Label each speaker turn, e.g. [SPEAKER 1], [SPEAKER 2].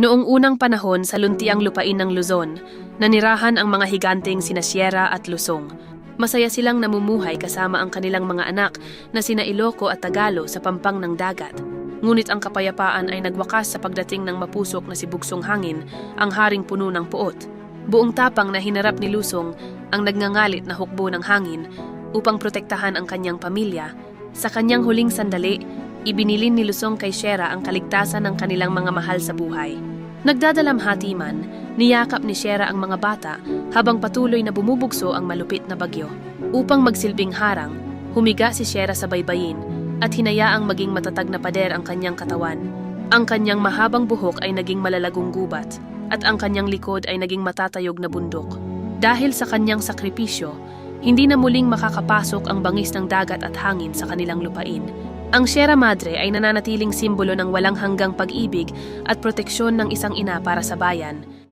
[SPEAKER 1] Noong unang panahon sa luntiang lupain ng Luzon, nanirahan ang mga higanteng sina Sierra at Lusong. Masaya silang namumuhay kasama ang kanilang mga anak na sina Iloco at Tagalo sa pampang ng dagat. Ngunit ang kapayapaan ay nagwakas sa pagdating ng mapusok na si Bugsong Hangin, ang haring puno ng puot. Buong tapang na hinarap ni Lusong ang nagngangalit na hukbo ng hangin upang protektahan ang kanyang pamilya. Sa kanyang huling sandali, ibinilin ni Lusong kay Sierra ang kaligtasan ng kanilang mga mahal sa buhay. Nagdadalamhati man, niyakap ni Sierra ang mga bata habang patuloy na bumubugso ang malupit na bagyo. Upang magsilbing harang, humiga si Sierra sa baybayin at hinayaang maging matatag na pader ang kanyang katawan. Ang kanyang mahabang buhok ay naging malalagong gubat at ang kanyang likod ay naging matatayog na bundok. Dahil sa kanyang sakripisyo, hindi na muling makakapasok ang bangis ng dagat at hangin sa kanilang lupain. Ang Sierra Madre ay nananatiling simbolo ng walang hanggang pag-ibig at proteksyon ng isang ina para sa bayan.